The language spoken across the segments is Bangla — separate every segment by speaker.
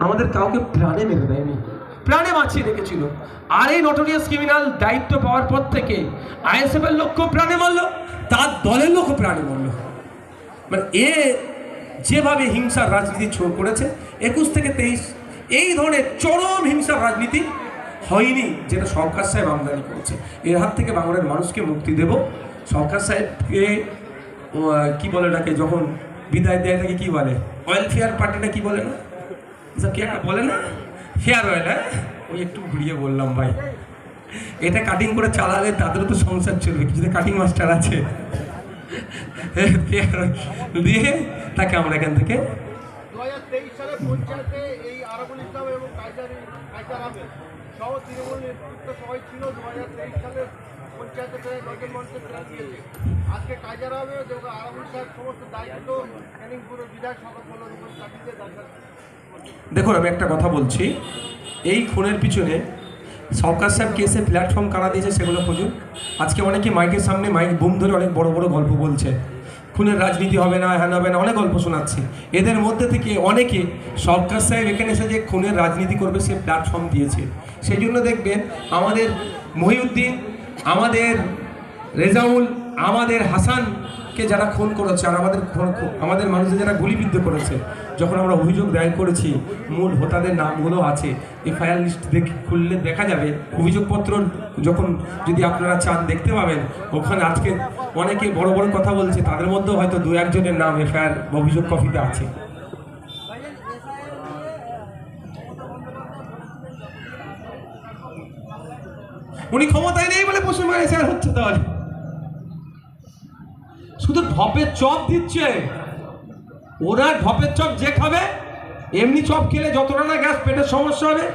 Speaker 1: আমাদের কাউকে প্রাণে মেরে দেয়নি, প্রাণে বাঁচিয়ে রেখেছিল। আর এই নটোরিয়াস ক্রিমিনাল দায়িত্ব পাওয়ার পর থেকে আইএসএফ এর লোককেও প্রাণে মারলো, তার দলের লোকও প্রাণে মারলো। মানে এ যেভাবে হিংসার রাজনীতি করেছে 21 থেকে 23, এই ধরনের চরম হিংসার রাজনীতি হয়নি যেটা সরকার সাহেব আমদানি করেছে। এর হাত থেকে বাংলার মানুষকে মুক্তি দেব। সরকার সাহেবকে কি বলে ডাকে, যখন বিদায় দেয় তাকে কি বলে, ওয়েলফেয়ার পার্টিটা কি বলে না, এসব কি একটা বলে না, ফেয়ার ওয়েল। হ্যাঁ, ওই একটু ঘুরিয়ে বললাম ভাই, এটা কাটিং করে চালালে তাদেরও তো সংসার চলবে, কিছু কাটিং মাস্টার আছে দিয়ে তাকে আমরা এখান থেকে
Speaker 2: 2023 সালে পঞ্চায়েতে এই আরাবুল ইসলাম এবং কাইসার আহমেদ সহ তৃণমূল নেতৃত্ব সবাই ছিল। 2023 সালে পঞ্চায়েতে প্রায় 9 জন মানুষকে প্রাণ দিয়েছে। আজকে কাইসার আহমেদ এবং আরাবুল সাহেব সমস্ত দায়িত্ব ক্যানিংপুর বিধায়ক সভা করলেন উপরে চাকরিতে দাঁড়ান।
Speaker 1: দেখুন, আমি একটা কথা বলছি, এই খুনের পিছনে সরকার সাহেব কেসে প্ল্যাটফর্ম কারা দিয়েছে সেগুলো খুঁজুন। আজকে অনেকে মাইকের সামনে মাইক বুম ধরে অনেক বড় বড় গল্প বলছে, খুনের রাজনীতি হবে না, হ্যান হবে না, অনেক গল্প শোনাচ্ছে। এদের মধ্যে থেকে অনেকে সরকার সাহেব এখানে এসে যে খুনের রাজনীতি করবে সে প্ল্যাটফর্ম দিয়েছে। সেই জন্য দেখবেন আমাদের মহিউদ্দিন, আমাদের রেজাউল, আমাদের হাসানকে যারা খুন করেছে, আর আমাদের মানুষদের যারা গুলিবিদ্ধ করেছে, যখন আমরা অভিযোগ দায়ের করেছি মূল হোতাদের নামগুলো আছে, এফআইআর লিস্ট খুললে দেখা যাবে। অভিযোগপত্র যখন যদি আপনারা চান দেখতে পাবেন, ওখানে আজকে অনেকে বড় বড় কথা বলছে, তাদের মধ্যেও হয়তো 2-1 জনের নাম এফআইআর অভিযোগ কপিতে আছে। উনি ক্ষমতায় নেই বলে পশ্চিমবঙ্গে এসআইআর হচ্ছে, তাহলে শুধু ঢপের চপ দিচ্ছে ওরা। ঢপের চপ যে খাবে, এমনি চপ খেলে যতটা না গ্যাস পেটের সমস্যা হবে,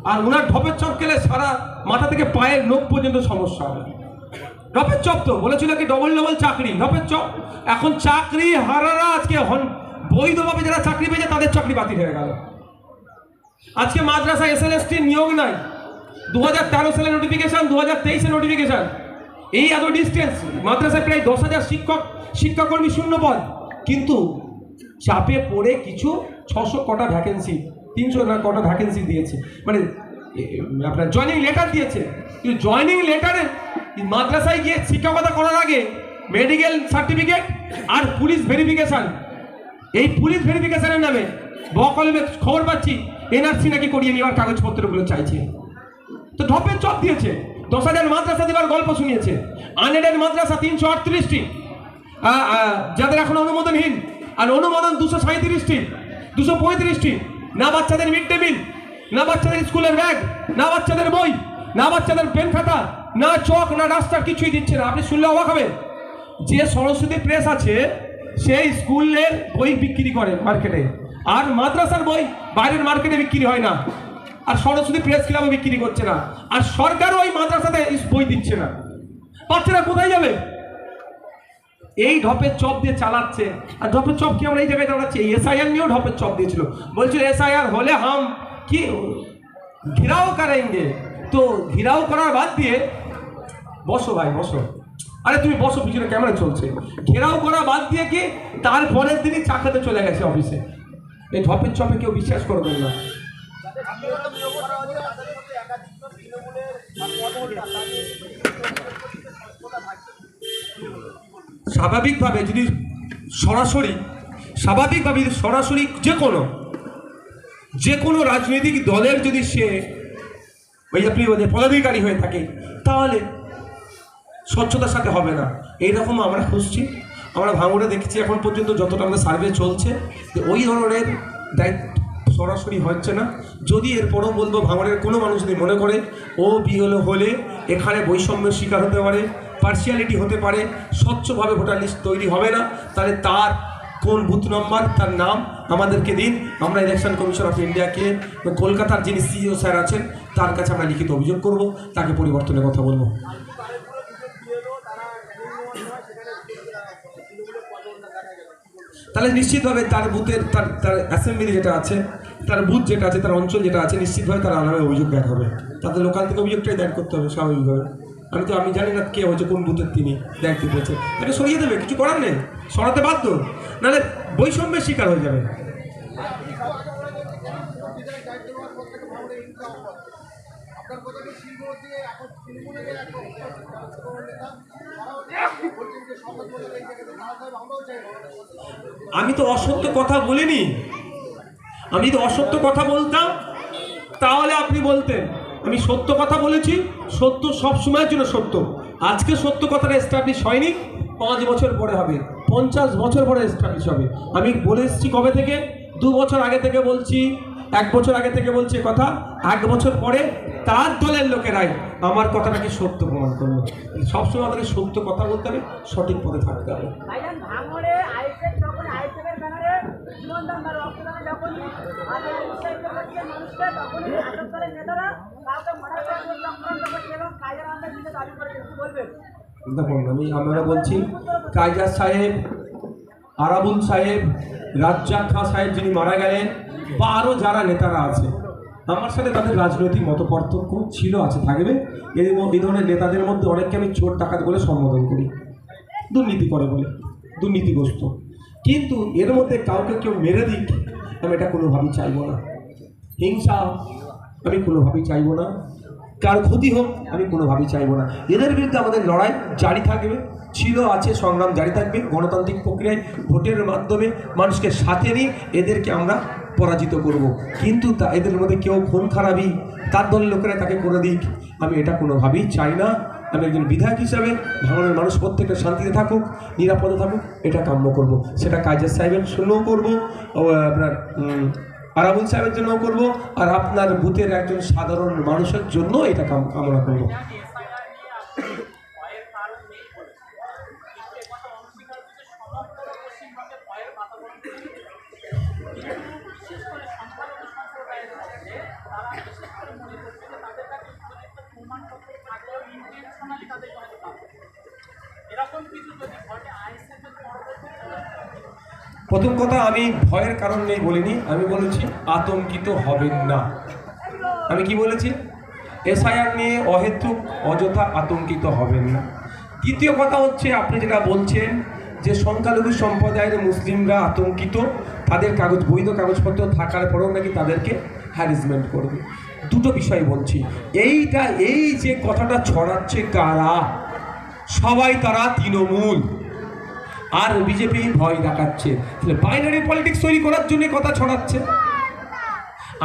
Speaker 1: আর ওনার ঢপের চপ খেলে সারা মাথা থেকে পায়ের নখ পর্যন্ত সমস্যা হবে। ঢপের চপ তো বলেছিল কি ডবল চাকরি, ঢপের চপ। এখন চাকরি হারারা আজকে বৈধভাবে যারা চাকরি পেয়েছে তাদের চাকরি বাতিল হয়ে গেল। আজকে মাদ্রাসা এসএলএসটি নিয়োগ নাই, 2013 সালে নোটিফিকেশন, 2023 নোটিফিকেশন। এই এত ডিস্টেন্স, মাদ্রাসায় প্রায় 10,000 শিক্ষাকর্মী শূন্য পদ, কিন্তু চাপে পড়ে কিছু 600 কটা ভ্যাকেন্সি, 300 না কটা ভ্যাকেন্সি দিয়েছে, মানে আপনার জয়নিং লেটার দিয়েছে। কিন্তু জয়নিং লেটারে মাদ্রাসায় গিয়ে শিক্ষকতা করার আগে মেডিকেল সার্টিফিকেট আর পুলিশ ভেরিফিকেশন, এই পুলিশ ভেরিফিকেশনের নামে বকলমে খবর পাচ্ছি এনআরসি নাকি করিয়ে নেওয়ার কাগজপত্রগুলো চাইছে। তো ঢপের চপ দিয়েছে। 10,000 মাদ্রাসা দেওয়ার গল্প শুনিয়েছে। আনএডেড মাদ্রাসা 338টি, যাদের এখন অনুমোদনহীন, আর অনুমোদন 237টি, 235টি। না বাচ্চাদের মিড ডে মিল, না বাচ্চাদের স্কুলের ব্যাগ, না বাচ্চাদের বই, না বাচ্চাদের পেন খাতা, না চক, না রাস্তা, কিছুই দিচ্ছে না। আপনি শুনলে অবাক হবেন, যে সরস্বতী প্রেস আছে সেই স্কুলের বই বিক্রি করে মার্কেটে, আর মাদ্রাসার বই বাইরের মার্কেটে বিক্রি হয় না, আর সরস্বতী প্রেস ক্লাবও বিক্রি করছে না, আর সরকারও ওই মাদ্রাসাতে বই দিচ্ছে না। বাচ্চারা কোথায় যাবে? এই ঢপের চপ দিয়ে চালাচ্ছে। আর ঢপের চপ কি আমরা এই জায়গায় চালাচ্ছি? এসআইআর নিয়েও ঢপের চপ দিয়েছিল, বলছিল এসআইআর হলে হাম কি ঘিরাও করেंगे। তো ঘিরাও করার বাদ দিয়ে, বসো ভাই বসো, আরে তুমি বসো, পিছনে ক্যামেরা চলছে। ঘেরাও করা বাদ দিয়ে কি তারপরের দিনই চা খেতে চলে গেছে অফিসে। এই ঢপের চপে কেউ বিশ্বাস করবেন না। স্বাভাবিকভাবে যদি সরাসরি যে কোনো রাজনৈতিক দলের যদি সে ওই আপনি পদাধিকারী হয়ে থাকে, তাহলে স্বচ্ছতার সাথে হবে না। এইরকম আমরা খুঁজছি, আমরা ভাঙড়ে দেখছি এখন পর্যন্ত যতটা আমাদের সার্ভে চলছে, যে ওই ধরনের দায়িত্ব সরাসরি হচ্ছে না। যদি এরপরও বলবো, ভাঙড়ের কোনো মানুষ যদি মনে করে ও বিএলও হলে এখানে বৈষম্যের শিকার হতে পারে, পার্সিয়ালিটি হতে পারে, স্বচ্ছভাবে ভোটার লিস্ট তৈরি হবে না, তাহলে তার কোন বুথ নম্বর, তার নাম আমাদেরকে দিন। আমরা ইলেকশন কমিশন অফ ইন্ডিয়াকে, কলকাতার যিনি সিইও স্যার আছেন তার কাছে আমরা লিখিত অভিযোগ করব, তাকে পরিবর্তনের কথা বলবো। তাহলে নিশ্চিতভাবে তার বুথের তার অ্যাসেম্বলি যেটা আছে, তার বুথ যেটা আছে, তার অঞ্চল যেটা আছে, নিশ্চিতভাবে তার নামে অভিযোগ দায়ের হবে। তাদের লোকাল থেকে অভিযোগটাই দায়ের করতে হবে স্বাভাবিকভাবে। আমি জানি না কে হয়েছে, কোন বুথের তিনি দায়িত্ব পেয়েছে, তাকে সরিয়ে দেবে, কিছু করার নেই, সরাতে বাধ্য, নাহলে বৈষম্যের শিকার হয়ে যাবে।
Speaker 2: অধিকারের দায়িত্ব নেওয়ার পর থেকে ভাঙড়ে হিংসা হচ্ছে। আপনার কথা কি শিলমোহর দিয়ে এখন তৃণমূলের একটা নেতা তারাও বলছেন যে সংবাদ বলে এই জায়গাতে তারা সাহেব আমরাও চাই
Speaker 1: আমি তো অসত্য কথা বলিনি। আমি তো অসত্য কথা বলতাম তাহলে আপনি বলতেন। আমি সত্য কথা বলেছি, সত্য সব সময়ের জন্য সত্য। আজকে সত্য কথাটা এস্টাবলিশ হয়নি, 5 বছর পরে হবে, 50 বছর পরে এস্টাবলিশ হবে। আমি বলে এসেছি কবে থেকে, 2 বছর আগে থেকে বলছি, 1 বছর আগে থেকে বলছি কথা। 1 বছর পরে তার দলের লোকেরাই আমার কথাটাকে সত্য প্রমাণ করলো। সবসময় আমাদেরকে সত্য কথা বলতে হবে, সঠিক পথে থাকতে হবে।
Speaker 3: ভাঙড়ে আইএসএফ যখন আইএসএফের ব্যানারে জীবনদান বা রক্তদানে যখন মানুষকে তখনই আটক করেন নেতারা কাউকে মারার জন্য চক্রান্ত করছে এবং কাজের আমরা দিতে দাবি করে কিছু বলবেন?
Speaker 1: দেখুন, আমরা বলছি কাইজার সাহেব, আরাবুল সাহেব, রাজ্জাক খাঁ সাহেব যিনি মারা গেলেন, বা আরও যারা নেতারা আছে, আমার সাথে তাদের রাজনৈতিক মতপার্থক্য ছিল, আছে, থাকবে। এই ধরনের নেতাদের মধ্যে অনেককে আমি চোর ডাকাত বলে সম্বোধন করি, দুর্নীতি করে বলে, দুর্নীতিগ্রস্ত। কিন্তু এর মধ্যে কাউকে কেউ মেরে দিক, আমি এটা কোনোভাবেই চাইব না। হিংসা আমি কোনোভাবেই চাইব না, কার ক্ষতি হোক আমি কোনোভাবেই চাইব না। এদের বিরুদ্ধে আমাদের লড়াই জারি থাকবে, ছিল, আছে, সংগ্রাম জারি থাকবে। গণতান্ত্রিক প্রক্রিয়ায় ভোটের মাধ্যমে মানুষকে সাথে নিয়ে এদেরকে আমরা পরাজিত করব। কিন্তু এদের মধ্যে কেউ খুন খারাপি তার দলের লোকেরা তাকে করে দিক, আমি এটা কোনোভাবেই চাই না। আমি একজন বিধায়ক হিসাবে ভাঙড়ের মানুষ প্রত্যেকটা শান্তিতে থাকুক, নিরাপদে থাকুক, এটা কাম্য করব। সেটা কাইজার সাহেবের জন্যও করবো, আপনার আরাবুল সাহেবের জন্যও করবো, আর আপনার বুথের একজন সাধারণ মানুষের জন্য এটা কামনা করবো। প্রথম কথা, আমি ভয়ের কারণ নেই বলিনি, আমি বলেছি আতঙ্কিত হবেন না। আমি কি বলেছি? এসআইআর নিয়ে অহেতুক অযথা আতঙ্কিত হবেন না। দ্বিতীয় কথা হচ্ছে, আপনি যেটা বলছেন যে সংখ্যালঘু সম্প্রদায়ের মুসলিমরা আতঙ্কিত, তাদের বৈধ কাগজপত্র থাকার পরেও নাকি তাদেরকে হ্যারাসমেন্ট করবে। দুটো বিষয় বলছি। এই যে কথাটা ছড়াচ্ছে কারা? সবাই তারা তৃণমূল আর বিজেপি ভয় দেখাচ্ছে। বাইনারি পলিটিক্স তৈরি করার জন্য কথা ছড়াচ্ছে।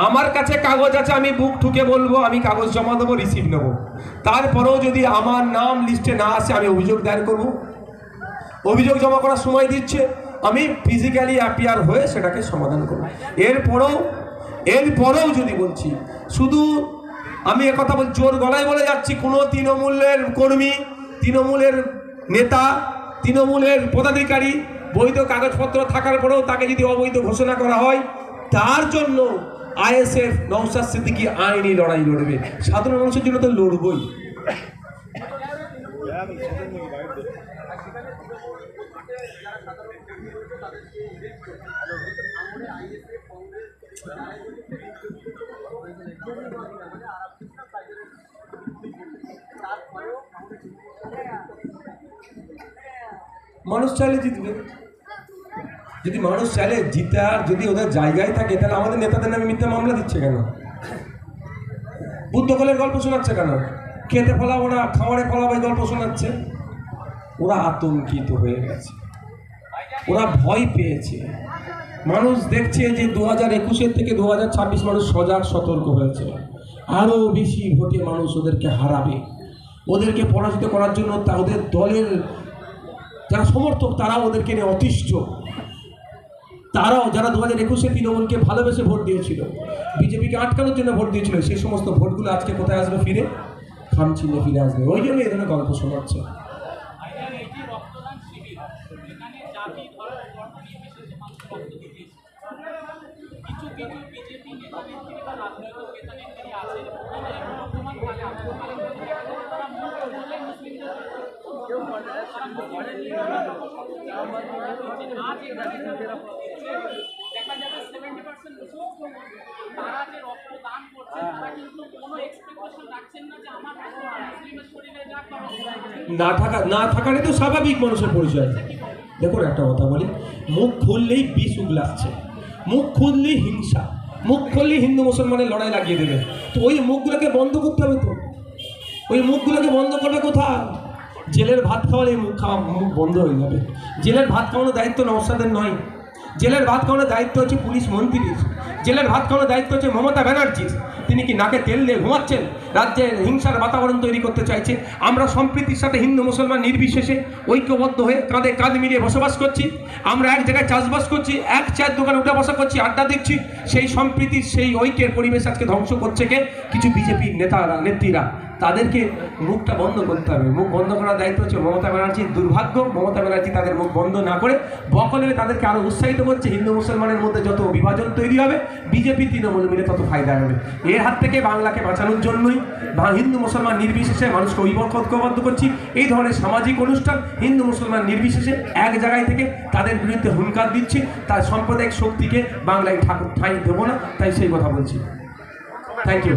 Speaker 1: আমার কাছে কাগজ আছে, আমি বুক ঠুকে বলবো, আমি কাগজ জমা দেবো, রিসিভ নেবো। তারপরেও যদি আমার নাম লিস্টে না আসে, আমি অভিযোগ দায়ের করব। অভিযোগ জমা করার সময় দিচ্ছে, আমি ফিজিক্যালি অ্যাপিয়ার হয়ে সেটাকে সমাধান করব। এরপরেও যদি বলছি, শুধু আমি একথা বলছি, জোর গলায় বলে যাচ্ছি, কোনো তৃণমূলের কর্মী, তৃণমূলের নেতা, তৃণমূলের পদাধিকারী বৈধ কাগজপত্র থাকার পরেও তাকে যদি অবৈধ ঘোষণা করা হয়, তার জন্য আইএসএফ নওশাদ সিদ্দিকী আইনি লড়াই লড়বে। সাধারণ মানুষের জন্য তো লড়বই। মানুষ চাইলে জিতবে। যদি মানুষ চাইলে জিতার যদি ওদের জায়গায় থাকে, তাহলে আমাদের নেতাদের নামে মিথ্যা মামলা দিচ্ছে কেন? বুদ্ধকলের গল্প শোনাচ্ছে কেন? খেতে ফলাবো না, খামারে ফলাবো এই গল্প শোনাচ্ছে। ওরা আতঙ্কিত হয়ে গেছে, ওরা ভয় পেয়েছে। মানুষ দেখছে যে 2021 থেকে 2026 মানুষ সজাগ সতর্ক হয়েছে। আরও বেশি ভোটে মানুষ ওদেরকে হারাবে। ওদেরকে পরাজিত করার জন্য ওদের দলের যারা সমর্থক, তারাও ওদেরকে নিয়ে অতিষ্ঠ। তারাও যারা 2021 তৃণমূলকে ভালোবেসে ভোট দিয়েছিল, বিজেপিকে আটকানোর জন্য ভোট দিয়েছিল, সেই সমস্ত ভোটগুলো আজকে কোথায় আসবে? ফিরে খামচিনে ফিরে আসবে। ওই জন্য এই ধরনের গল্প শোনাচ্ছে। না থাকাটাই তো স্বাভাবিক মানুষের পরিচয়। দেখুন, একটা কথা বলি, মুখ খুললেই বিষ উগলাচ্ছে, মুখ খুললেই হিংসা, মুখ খুললেই হিন্দু মুসলমানের লড়াই লাগিয়ে দেবে। তো ওই মুখগুলোকে বন্ধ করতে হবে। তো ওই মুখগুলোকে বন্ধ করবে কোথায়? জেলের ভাত খাওয়ালে মুখ বন্ধ হয়ে যাবে। জেলের ভাত খাওয়ানোর দায়িত্ব নওশাদের নয়, জেলের ভাত খাওয়ানোর দায়িত্ব হচ্ছে পুলিশ মন্ত্রীর, জেলের ভাত খাওয়ানোর দায়িত্ব হচ্ছে মমতা ব্যানার্জির। তিনি কি নাকে তেল দিয়ে ঘুমাচ্ছেন? রাজ্যে হিংসার বাতাবরণ তৈরি করতে চাইছে। আমরা সম্প্রীতির সাথে হিন্দু মুসলমান নির্বিশেষে ঐক্যবদ্ধ হয়ে কাঁধে কাঁধ মিলিয়ে বসবাস করছি। আমরা এক জায়গায় চাষবাস করছি, এক চায়ের দোকানে উঠে বসা করছি, আড্ডা দিচ্ছি। সেই সম্প্রীতির সেই ঐক্যের পরিবেশ আজকে ধ্বংস করছে কে? কিছু বিজেপির নেত্রীরা। তাদেরকে মুখটা বন্ধ করতে হবে। মুখ বন্ধ করার দায়িত্ব হচ্ছে মমতা ব্যানার্জির। দুর্ভাগ্য, মমতা ব্যানার্জি তাদের মুখ বন্ধ না করে বকলে তাদেরকে আরও উৎসাহিত করছে। হিন্দু মুসলমানের মধ্যে যত বিভাজন তৈরি হবে, বিজেপি তৃণমূল মিলে তত ফায়দা হবে। এর হাত থেকে বাংলাকে বাঁচানোর জন্যই হিন্দু মুসলমান নির্বিশেষে মানুষকে ঐক্যবদ্ধ করছি। এই ধরনের সামাজিক অনুষ্ঠান হিন্দু মুসলমান নির্বিশেষে এক জায়গায় থেকে তাদের বিরুদ্ধে হুঙ্কার দিচ্ছি। তার সাম্প্রদায়িক শক্তিকে বাংলায় ঠাঁই দেবো না, তাই সেই কথা বলছি। Thank you.